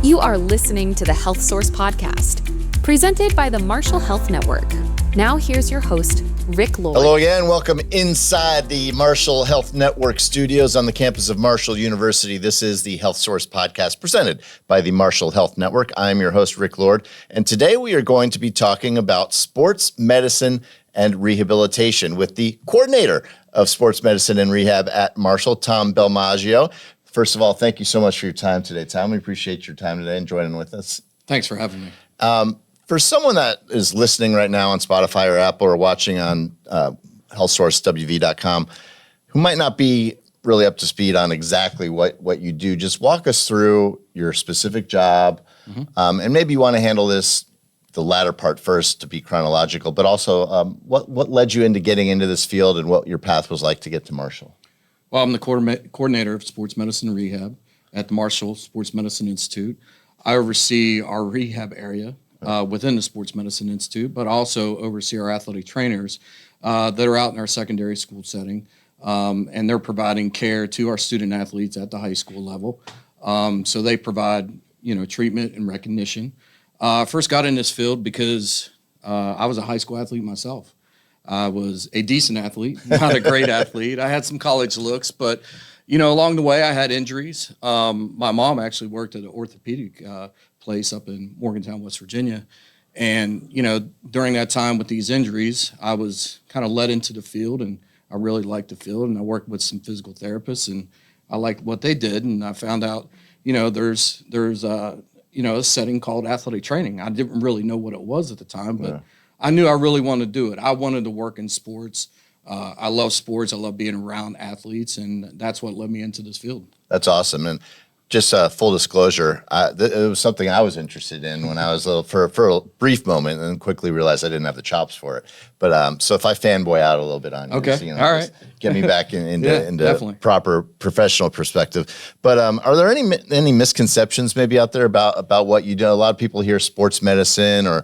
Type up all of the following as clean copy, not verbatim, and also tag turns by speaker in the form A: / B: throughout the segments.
A: You are listening to the Health Source Podcast, presented by the Marshall Health Network. Now here's your host, Rick Lord.
B: Hello again. Welcome inside the Marshall Health Network studios on the campus of Marshall University. This is the Health Source Podcast presented by the Marshall Health Network. I'm your host, Rick Lord, and today we are going to be talking about sports medicine and rehabilitation with the coordinator of sports medicine and rehab at Marshall, Tom Belmaggio. First of all, thank you so much for your time today, Tom. We appreciate your time today and joining with us.
C: Thanks for having me.
B: For someone that is listening right now on Spotify or Apple or watching on healthsourcewv.com, who might not be really up to speed on exactly what you do, just walk us through your specific job. And maybe you want to handle the latter part first to be chronological, but also what led you into getting into this field and what your path was like to get to Marshall?
C: Well, I'm the coordinator of sports medicine and rehab at the Marshall Sports Medicine Institute. I oversee our rehab area within the Sports Medicine Institute, but also oversee our athletic trainers that are out in our secondary school setting, and they're providing care to our student athletes at the high school level. So they provide, treatment and recognition. I first got in this field because I was a high school athlete myself. I was a decent athlete, not a great athlete. I had some college looks, but, along the way I had injuries. My mom actually worked at an orthopedic place up in Morgantown, West Virginia. And, during that time with these injuries, I was kind of led into the field, and I really liked the field. And I worked with some physical therapists, and I liked what they did. And I found out, there's a setting called athletic training. I didn't really know what it was at the time, but I knew I really wanted to do it. I wanted to work in sports. I love sports. I love being around athletes, and that's what led me into this field.
B: That's awesome. And just full disclosure, it was something I was interested in when I was little for a brief moment, and quickly realized I didn't have the chops for it. But so if I fanboy out a little bit on you,
C: okay, all right,
B: get me back into
C: definitely.
B: Proper professional perspective. But are there any misconceptions maybe out there about what you do? A lot of people hear sports medicine or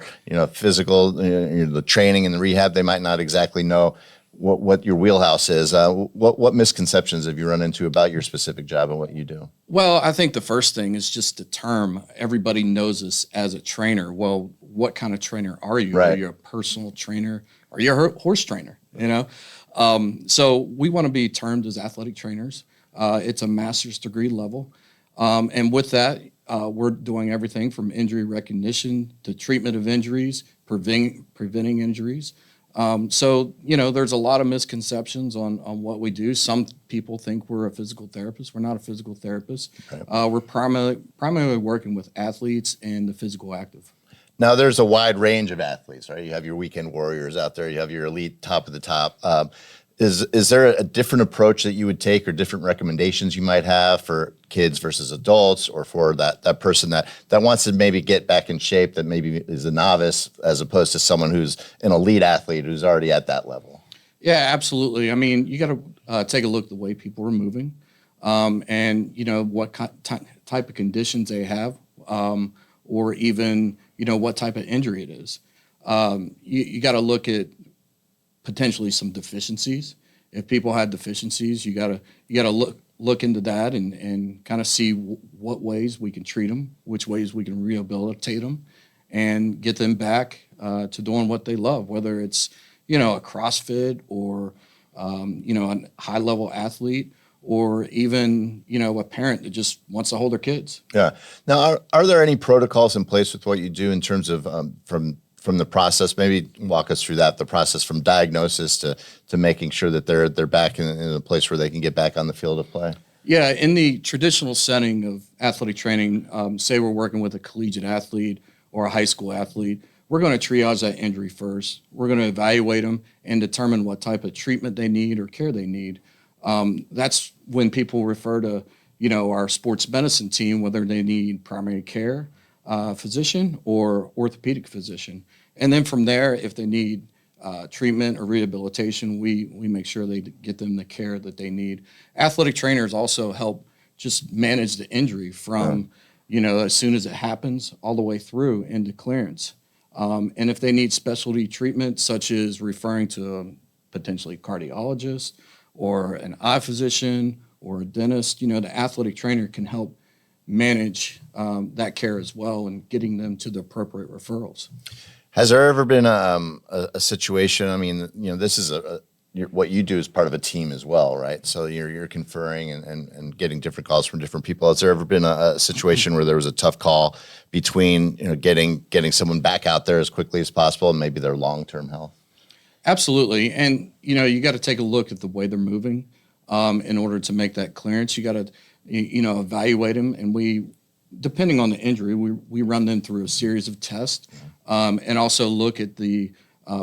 B: physical, the training and the rehab. They might not exactly know what your wheelhouse is. What misconceptions have you run into about your specific job and what you do?
C: Well, I think the first thing is just the term. Everybody knows us as a trainer. Well, what kind of trainer are you?
B: Right.
C: Are you a personal trainer? Are you a horse trainer? So we want to be termed as athletic trainers. It's a master's degree level. And with that, we're doing everything from injury recognition to treatment of injuries, preventing injuries. So there's a lot of misconceptions on what we do. Some people think we're a physical therapist. We're not a physical therapist. Right. We're primarily working with athletes and the physical active.
B: Now, there's a wide range of athletes, right? You have your weekend warriors out there. You have your elite top of the top. Is there a different approach that you would take or different recommendations you might have for kids versus adults, or for that person that wants to maybe get back in shape, that maybe is a novice, as opposed to someone who's an elite athlete who's already at that level?
C: Yeah, absolutely. I mean, you got to take a look at the way people are moving, and what type of conditions they have, or even what type of injury it is. You got to look at potentially some deficiencies. If people had deficiencies, you gotta look into that and kind of see what ways we can treat them, which ways we can rehabilitate them, and get them back to doing what they love, whether it's a CrossFit or a high level athlete, or even a parent that just wants to hold their kids.
B: Yeah. Now, are there any protocols in place with what you do in terms of from the process? Maybe walk us through the process from diagnosis to making sure that they're back in a place where they can get back on the field of play.
C: Yeah, in the traditional setting of athletic training, say we're working with a collegiate athlete or a high school athlete, we're going to triage that injury first. We're going to evaluate them and determine what type of treatment they need or care they need. That's when people refer to, our sports medicine team, whether they need primary care physician or orthopedic physician. And then from there, if they need treatment or rehabilitation, we make sure they get them the care that they need. Athletic trainers also help just manage the injury from, as soon as it happens all the way through into clearance. And if they need specialty treatment, such as referring to a potentially cardiologist or an eye physician or a dentist, the athletic trainer can help manage that care as well and getting them to the appropriate referrals.
B: Has there ever been a situation? I mean, this is what you do is part of a team as well, right? So you're conferring and getting different calls from different people. Has there ever been a situation where there was a tough call between getting someone back out there as quickly as possible and maybe their long-term health?
C: Absolutely, and you got to take a look at the way they're moving in order to make that clearance. You got to evaluate them, and depending on the injury, we run them through a series of tests, and also look at the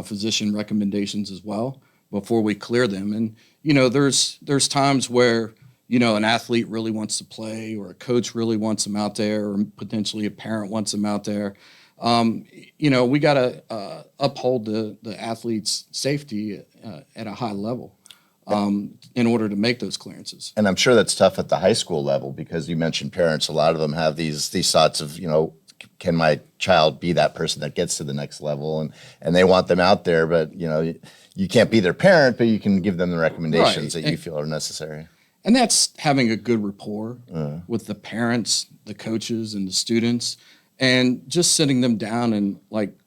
C: physician recommendations as well before we clear them. And there's times where an athlete really wants to play, or a coach really wants them out there, or potentially a parent wants them out there. We got to uphold the athlete's safety at a high level in order to make those clearances.
B: And I'm sure that's tough at the high school level, because you mentioned parents. A lot of them have these thoughts of, can my child be that person that gets to the next level? And they want them out there, but you can't be their parent, but you can give them the recommendations that you feel are necessary.
C: And that's having a good rapport with the parents, the coaches, and the students, and just sitting them down and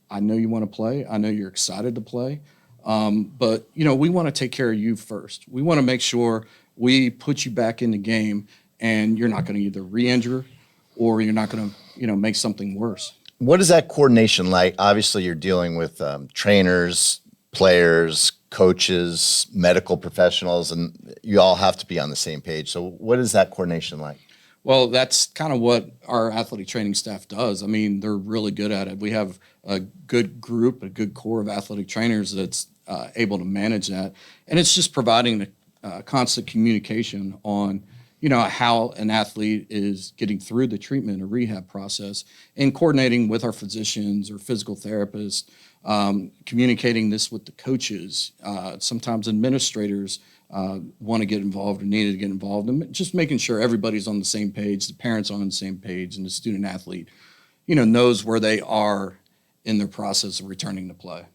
C: I know you want to play. I know you're excited to play. But we want to take care of you first. We want to make sure we put you back in the game, and you're not going to either re-injure or you're not going to make something worse.
B: What is that coordination like? Obviously, you're dealing with trainers, players, coaches, medical professionals, and you all have to be on the same page. So what is that coordination like?
C: Well, that's kind of what our athletic training staff does. I mean, they're really good at it. We have a good group, a good core of athletic trainers that's able to manage that. And it's just providing constant communication on, how an athlete is getting through the treatment or rehab process, and coordinating with our physicians or physical therapists, communicating this with the coaches. Sometimes administrators want to get involved or needed to get involved, and just making sure everybody's on the same page, the parents are on the same page, and the student athlete, knows where they are in their process of returning to play.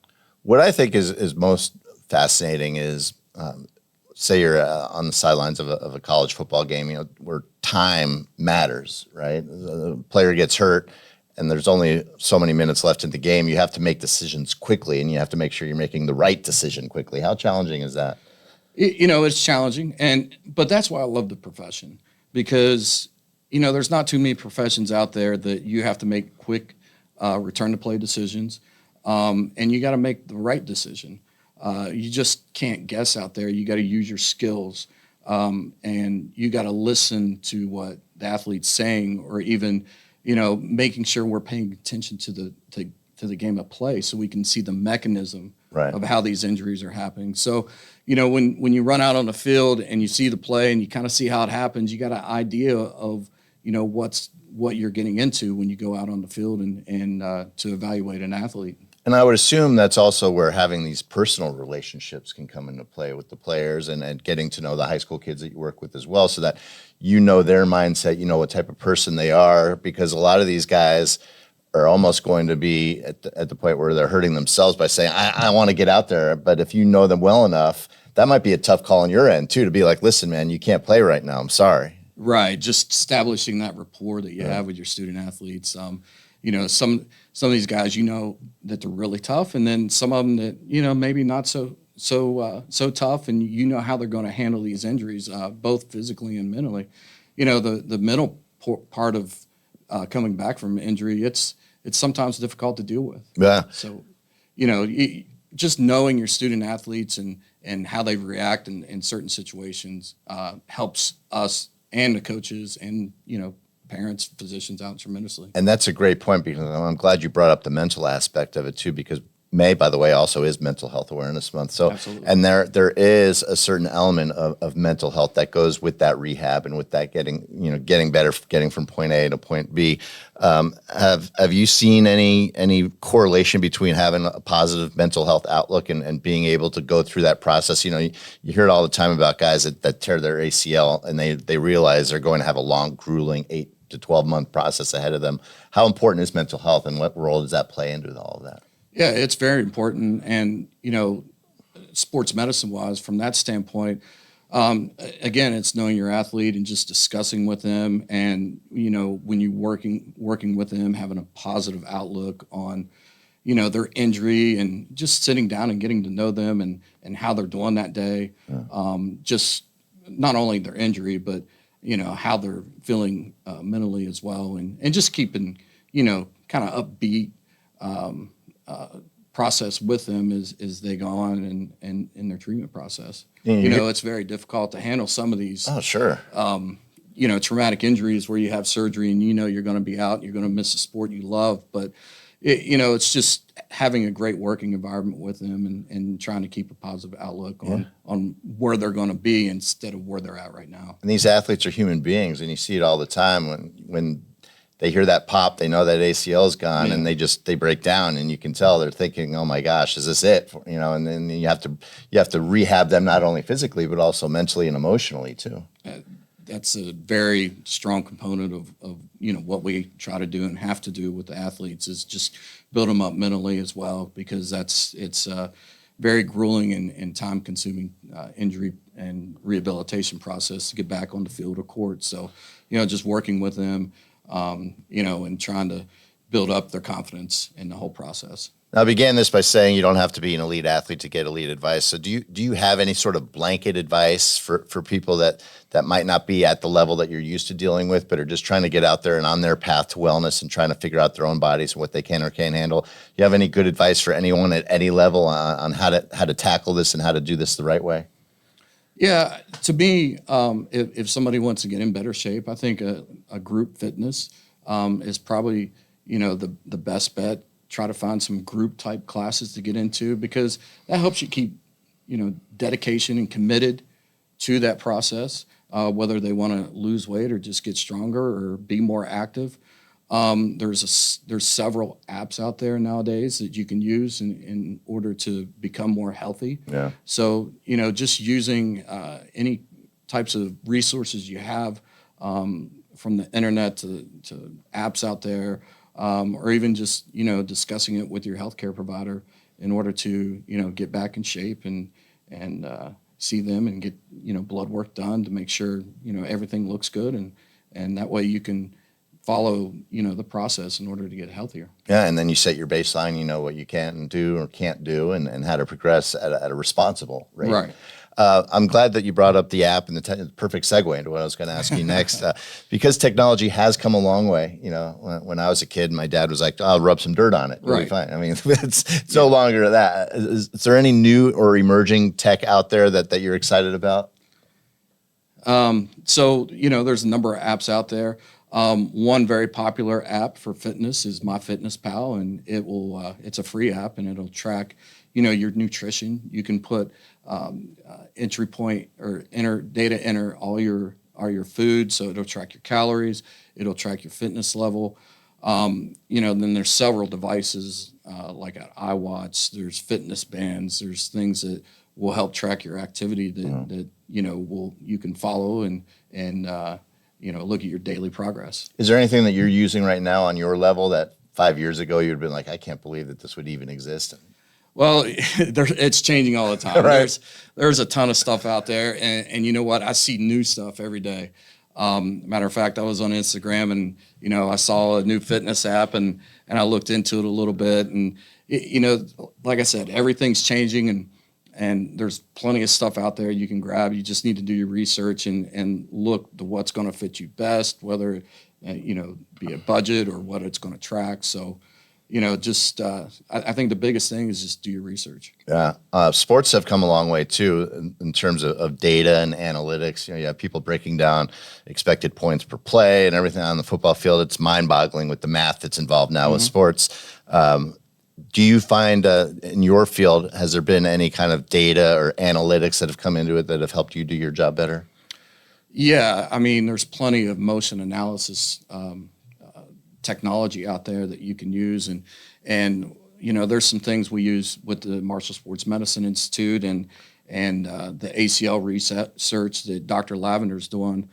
B: What I think is most fascinating is, say you're on the sidelines of a college football game, where time matters, right? The player gets hurt, and there's only so many minutes left in the game. You have to make decisions quickly, and you have to make sure you're making the right decision quickly. How challenging is that?
C: It's challenging, but that's why I love the profession, because there's not too many professions out there that you have to make quick return to play decisions, and you got to make the right decision. You just can't guess out there. You got to use your skills, and you got to listen to what the athlete's saying, or even making sure we're paying attention to the game of play, so we can see the mechanism of how these injuries are happening. So, when you run out on the field and you see the play and you kind of see how it happens, you got an idea of what you're getting into when you go out on the field and to evaluate an athlete.
B: And I would assume that's also where having these personal relationships can come into play with the players, and getting to know the high school kids that you work with as well, so that their mindset, what type of person they are, because a lot of these guys are almost going to be at the point where they're hurting themselves by saying, I want to get out there. But if you know them well enough, that might be a tough call on your end too, to be like, listen, man, you can't play right now. I'm sorry.
C: Right. Just establishing that rapport that you have with your student athletes. Some of these guys, that they're really tough, and then some of them that, maybe not so tough, and how they're going to handle these injuries, both physically and mentally. The mental part of coming back from injury, it's sometimes difficult to deal with.
B: Yeah.
C: So, just knowing your student athletes and how they react in certain situations helps us and the coaches and, parents, physicians out tremendously.
B: And that's a great point, because I'm glad you brought up the mental aspect of it too, because May, by the way, also is Mental Health Awareness Month. So,
C: absolutely.
B: And there is a certain element of mental health that goes with that rehab and with that getting better, getting from point A to point B. Have you seen any correlation between having a positive mental health outlook and being able to go through that process? You hear it all the time about guys that tear their ACL, and they realize they're going to have a long, grueling 8 to 12-month process ahead of them. How important is mental health, and what role does that play into all of that?
C: Yeah, it's very important. And, sports medicine wise, from that standpoint, Again, it's knowing your athlete and just discussing with them, and when you working with them, having a positive outlook on their injury, and just sitting down and getting to know them and how they're doing that day. Just not only their injury, but how they're feeling mentally as well, and just keeping kind of upbeat process with them as they go on and in their treatment process. It's very difficult to handle some of these.
B: Oh, sure.
C: Traumatic injuries where you have surgery and you're going to be out, you're going to miss a sport you love, but it's just having a great working environment with them and trying to keep a positive outlook on where they're going to be instead of where they're at right now.
B: And these athletes are human beings, and you see it all the time when they hear that pop, they know that ACL is gone, and they break down, and you can tell they're thinking, "Oh my gosh, is this it?" And then you have to rehab them not only physically but also mentally and emotionally too.
C: That's a very strong component of what we try to do and have to do with the athletes is just build them up mentally as well, because it's very grueling and time consuming injury and rehabilitation process to get back on the field or court. So just working with them. And trying to build up their confidence in the whole process.
B: Now, I began this by saying you don't have to be an elite athlete to get elite advice. So do you have any sort of blanket advice for people that might not be at the level that you're used to dealing with, but are just trying to get out there and on their path to wellness and trying to figure out their own bodies and what they can or can't handle? Do you have any good advice for anyone at any level on how to tackle this and how to do this the right way?
C: Yeah, to me, if somebody wants to get in better shape, I think a group fitness is probably the best bet. Try to find some group type classes to get into, because that helps you keep dedication and committed to that process. Whether they want to lose weight or just get stronger or be more active. There's several apps out there nowadays that you can use in order to become more healthy.
B: Yeah.
C: So just using any types of resources you have from the internet to apps out there, or even just discussing it with your healthcare provider in order to get back in shape and see them and get blood work done to make sure everything looks good, and that way you can follow the process in order to get healthier.
B: Yeah, and then you set your baseline, what you can do or can't do, and how to progress at a responsible rate.
C: Right.
B: I'm glad that you brought up the app, and the perfect segue into what I was going to ask you next, because technology has come a long way. When I was a kid, my dad was like, "I'll rub some dirt on it, really fine." I mean, it's no longer that. Is there any new or emerging tech out there that you're excited about?
C: So there's a number of apps out there. One very popular app for fitness is MyFitnessPal, and it's a free app, and it'll track your nutrition. You can put entry point or enter all your food, so it'll track your calories, it'll track your fitness level. Then there's several devices like an iWatch, there's fitness bands, there's things that will help track your activity that you can follow and look at your daily progress.
B: Is there anything that you're using right now on your level that 5 years ago you'd have been like, "I can't believe that this would even exist"?
C: Well, it's changing all the time.
B: Right.
C: There's a ton of stuff out there, and you know what? I see new stuff every day. Matter of fact, I was on Instagram and I saw a new fitness app and I looked into it a little bit, and like I said, everything's changing and there's plenty of stuff out there you can grab. You just need to do your research and look to what's going to fit you best, whether be a budget or what it's going to track. So. I think the biggest thing is just do your research.
B: Yeah. Sports have come a long way too in terms of data and analytics. You have people breaking down expected points per play and everything on the football field. It's mind-boggling with the math that's involved now with sports. Do you find in your field, has there been any kind of data or analytics that have come into it that have helped you do your job better?
C: Yeah. I mean, there's plenty of motion analysis technology out there that you can use, and there's some things we use with the Marshall Sports Medicine Institute and the ACL research that Dr. Lavender's doing.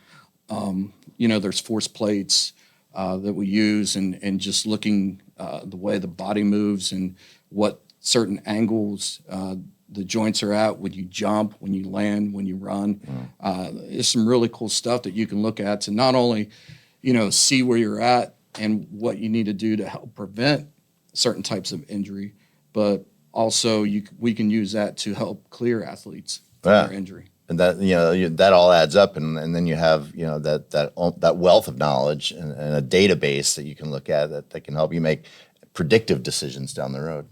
C: There's force plates that we use, and just looking the way the body moves and what certain angles the joints are at when you jump, when you land, when you run. There's some really cool stuff that you can look at to not only, see where you're at and what you need to do to help prevent certain types of injury, but also we can use that to help clear athletes from their injury.
B: And that that all adds up, and then you have that wealth of knowledge and a database that you can look at that can help you make predictive decisions down the road.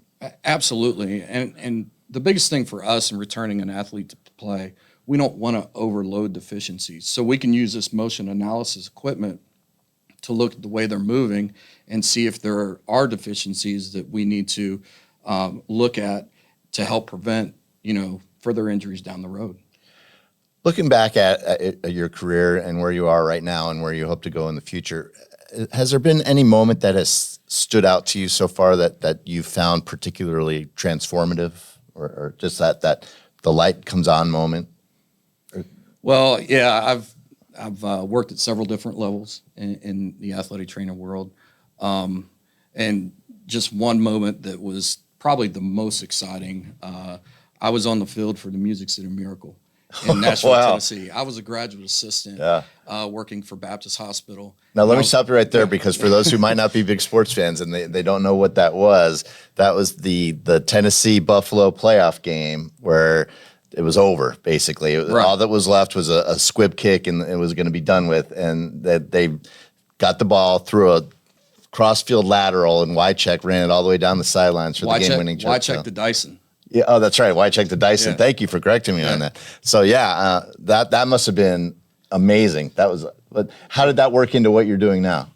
C: Absolutely, and the biggest thing for us in returning an athlete to play, we don't want to overload deficiencies. So we can use this motion analysis equipment to look at the way they're moving and see if there are deficiencies that we need to look at to help prevent, further injuries down the road.
B: Looking back at your career and where you are right now and where you hope to go in the future, has there been any moment that has stood out to you so far that you found particularly transformative, or just that the light comes on moment?
C: Well, yeah, I've worked at several different levels in the athletic training world, and just one moment that was probably the most exciting. I was on the field for the Music City Miracle in Nashville,
B: Wow.
C: Tennessee. I was a graduate assistant working for Baptist Hospital.
B: Now, let me stop you right there, because for those who might not be big sports fans and they don't know what that was the Tennessee Buffalo playoff game where it was over, basically.
C: Right.
B: All that was left was a squib kick, and it was going to be done with. And they got the ball through a cross-field lateral, and Wycheck ran it all the way down the sidelines for the game-winning touchdown.
C: Wycheck to Dyson.
B: Yeah, oh, that's right. Wycheck to Dyson.
C: Yeah.
B: Thank you for correcting me on that. So that must have been amazing. But how did that work into what you're doing now?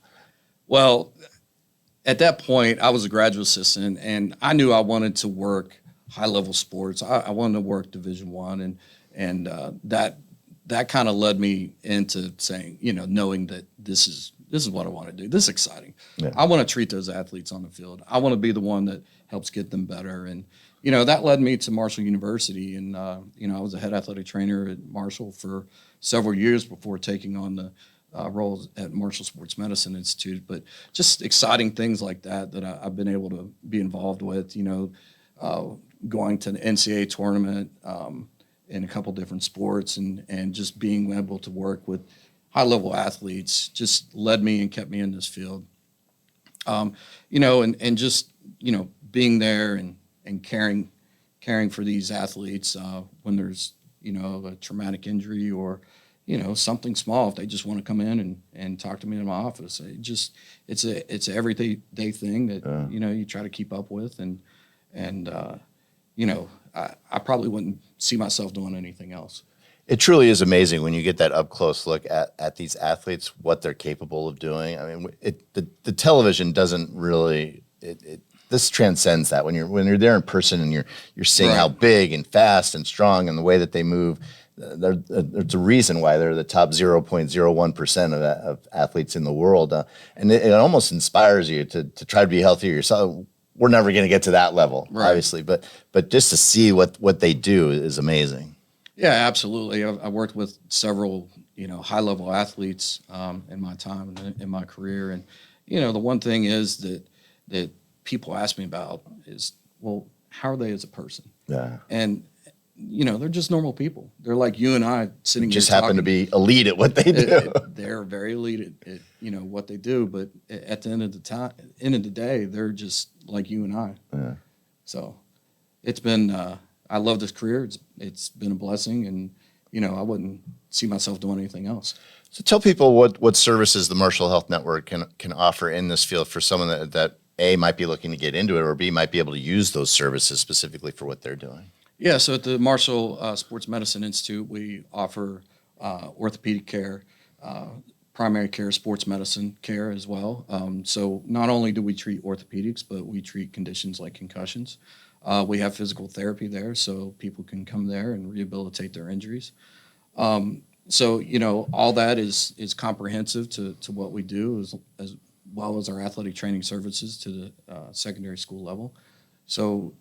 B: Well,
C: at that point, I was a graduate assistant, and I knew I wanted to work high-level sports. I wanted to work Division I, and that kind of led me into saying, knowing that this is what I want to do. This is exciting. Yeah. I want to treat those athletes on the field. I want to be the one that helps get them better. And that led me to Marshall University, and I was a head athletic trainer at Marshall for several years before taking on the role at Marshall Sports Medicine Institute. But just exciting things like that I've been able to be involved with. Going to the NCAA tournament in a couple different sports, and just being able to work with high-level athletes just led me and kept me in this field. And just being there and caring for these athletes when there's a traumatic injury or something small. If they just want to come in and talk to me in my office, it's an everyday thing that you try to keep up with, and I probably wouldn't see myself doing anything else.
B: It truly is amazing when you get that up close look at these athletes, what they're capable of doing. I mean, the television doesn't really. This transcends that when you're there in person and you're seeing how big and fast and strong and the way that they move. There's a reason why they're the top 0.01% of athletes in the world, and it almost inspires you to try to be healthier yourself. We're never going to get to that level, obviously, but just to see what they do is amazing.
C: Yeah, absolutely. I worked with several high-level athletes in my time in my career, and the one thing is that people ask me about is, well, how are they as a person? Yeah. And they're just normal people. They're like you and I sitting here. Just happen
B: to be elite at what they do.
C: They're very elite at what they do, but at the end of the day, they're just like you and I. Yeah. So it's been I love this career. It's been a blessing, and I wouldn't see myself doing anything else.
B: So tell people what services the Marshall Health Network can offer in this field for someone that A, might be looking to get into it, or B, might be able to use those services specifically for what they're doing.
C: Yeah, so at the Marshall Sports Medicine Institute, we offer orthopedic care, primary care, sports medicine care as well. So not only do we treat orthopedics, but we treat conditions like concussions. We have physical therapy there, so people can come there and rehabilitate their injuries. So all that is comprehensive to what we do, as well as our athletic training services to the secondary school level. So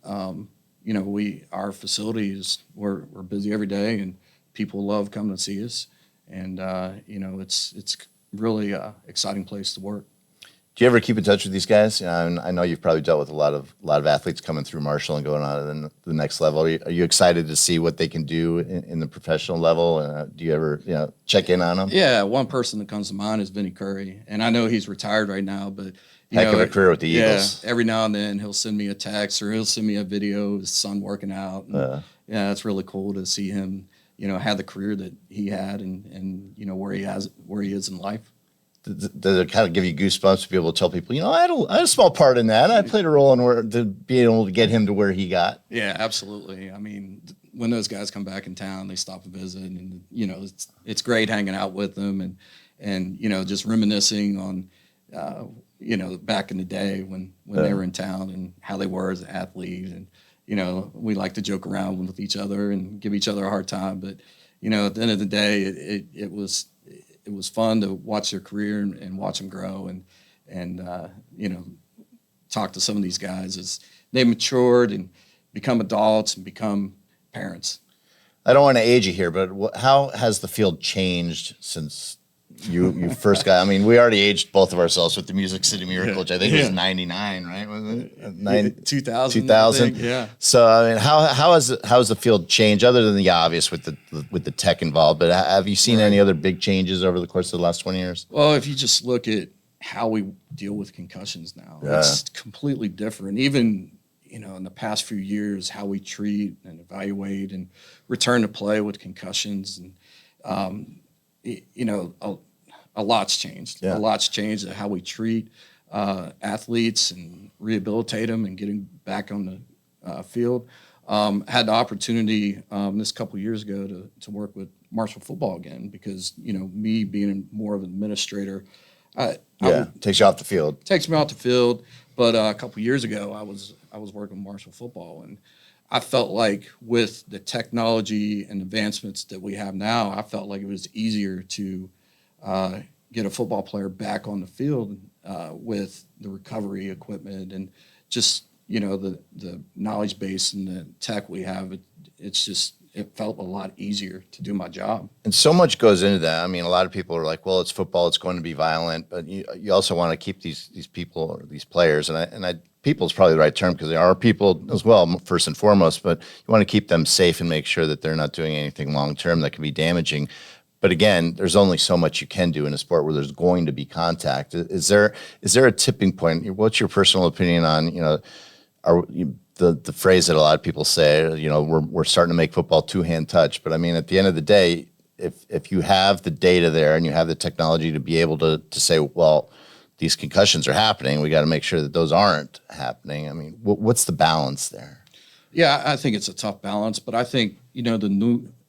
C: our facilities, we're busy every day, and people love coming to see us, and it's really an exciting place to work.
B: Do you ever keep in touch with these guys? I know you've probably dealt with a lot of athletes coming through Marshall and going on to the next level. Are you excited to see what they can do in the professional level? Do you ever check in on them?
C: Yeah, one person that comes to mind is Vinny Curry, and I know he's retired right now, but
B: Heck of a career with the Eagles.
C: Every now and then he'll send me a text or he'll send me a video of his son working out. And, yeah, it's really cool to see him, have the career that he had and where he is in life.
B: Does it kind of give you goosebumps to be able to tell people, I had a small part in that. I played a role in being able to get him to where he got.
C: Yeah, absolutely. I mean, when those guys come back in town, they stop and visit, and it's great hanging out with them and just reminiscing on back in the day when they were in town and how they were as an athlete, and we like to joke around with each other and give each other a hard time, but at the end of the day, it was fun to watch their career and watch them grow and talk to some of these guys as they matured and become adults and become parents.
B: I don't want to age you here, but how has the field changed since you first got? I mean, we already aged both of ourselves with the Music City Miracle, which I think was 99, right? Was it
C: 2000?
B: 2000.
C: Yeah.
B: So I mean, how has the field changed other than the obvious with the tech involved? But have you seen any other big changes over the course of the last 20 years?
C: Well, if you just look at how we deal with concussions now, it's completely different. Even in the past few years, how we treat and evaluate and return to play with concussions, and a lot's changed.
B: Yeah.
C: A lot's changed how we treat athletes and rehabilitate them and getting back on the field. Had the opportunity this couple years ago to work with Marshall football again because me being more of an administrator,
B: takes you off the field.
C: Takes me off the field. But a couple years ago, I was working with Marshall football, and I felt like with the technology and advancements that we have now, I felt like it was easier to get a football player back on the field with the recovery equipment and just the knowledge base and the tech we have. It felt a lot easier to do my job.
B: And so much goes into that. I mean, a lot of people are like, well, it's football, it's going to be violent, but you also want to keep these people or these players, and people is probably the right term because they are people as well, first and foremost, but you want to keep them safe and make sure that they're not doing anything long-term that can be damaging. But again, there's only so much you can do in a sport where there's going to be contact. Is there a tipping point? What's your personal opinion on, the phrase that a lot of people say, we're starting to make football two-hand touch. But I mean, at the end of the day, if you have the data there and you have the technology to be able to say, well, these concussions are happening, we got to make sure that those aren't happening. I mean, what's the balance there?
C: Yeah, I think it's a tough balance, but I think,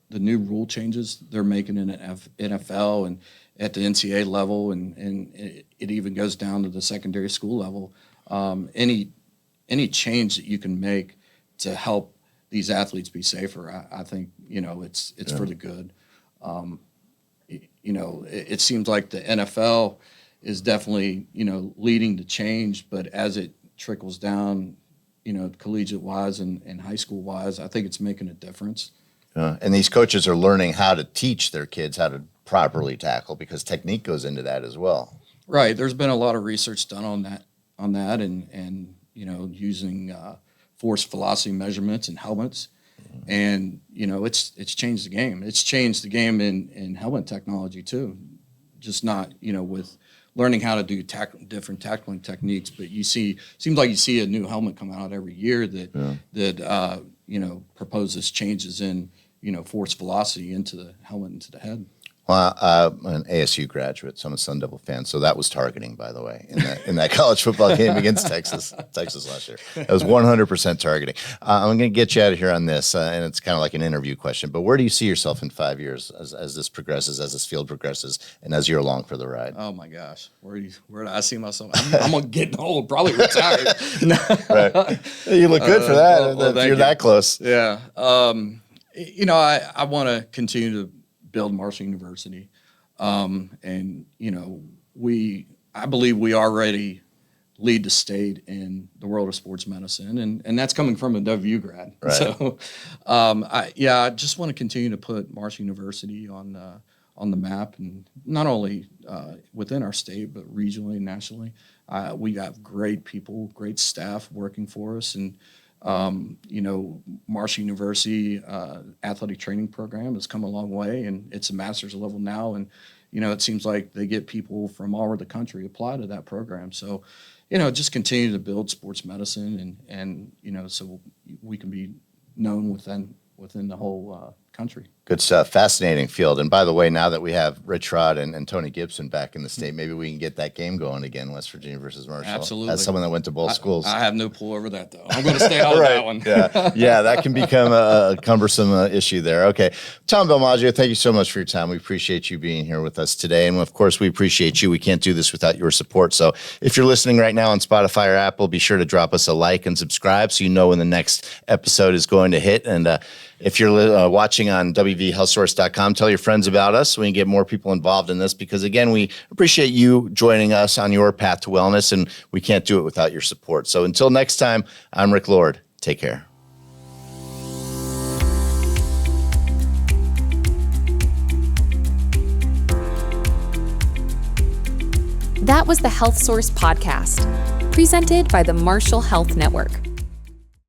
C: the new rule changes they're making in the NFL and at the NCAA level, and it even goes down to the secondary school level. Any change that you can make to help these athletes be safer, I think it's for the good. It seems like the NFL is definitely leading the change, but as it trickles down, collegiate wise and high school wise, I think it's making a difference.
B: And these coaches are learning how to teach their kids how to properly tackle because technique goes into that as well.
C: Right. There's been a lot of research done on that, and using force velocity measurements and helmets, and it's changed the game. It's changed the game in helmet technology too, just not with learning how to do different tackling techniques. But seems like you see a new helmet come out every year that proposes changes in force velocity into the helmet, into the head.
B: Well, I'm an ASU graduate, so I'm a Sun Devil fan. So that was targeting, by the way, in that college football game against Texas last year. That was 100% targeting. I'm going to get you out of here on this, and it's kind of like an interview question. But where do you see yourself in 5 years as this progresses, as this field progresses, and as you're along for the ride?
C: Oh my gosh, where do I see myself? I'm gonna get old, probably retired.
B: Right. You look good for that. If you're that close.
C: Yeah. I want to continue to build Marshall University. And I believe we already lead the state in the world of sports medicine, and that's coming from a WU grad.
B: Right.
C: So, I just want to continue to put Marshall University on on the map, and not only within our state, but regionally and nationally. We got great people, great staff working for us, and Marshall University athletic training program has come a long way, and it's a master's level now, and it seems like they get people from all over the country apply to that program. So, just continue to build sports medicine, and so we can be known within the whole country.
B: Good stuff. Fascinating field. And by the way, now that we have Rich Rod and Tony Gibson back in the state, maybe we can get that game going again, West Virginia versus Marshall.
C: Absolutely.
B: As someone that went to both schools.
C: I have no pull over that, though. I'm going to stay out of that one.
B: Yeah, that can become a cumbersome issue there. Okay. Tom Belmaggio, thank you so much for your time. We appreciate you being here with us today. And of course, we appreciate you. We can't do this without your support. So if you're listening right now on Spotify or Apple, be sure to drop us a like and subscribe so you know when the next episode is going to hit. And if you're watching on wvhealthsource.com, tell your friends about us so we can get more people involved in this, because again, we appreciate you joining us on your path to wellness, and we can't do it without your support. So until next time, I'm Rick Lord. Take care.
A: That was the Health Source Podcast, presented by the Marshall Health Network.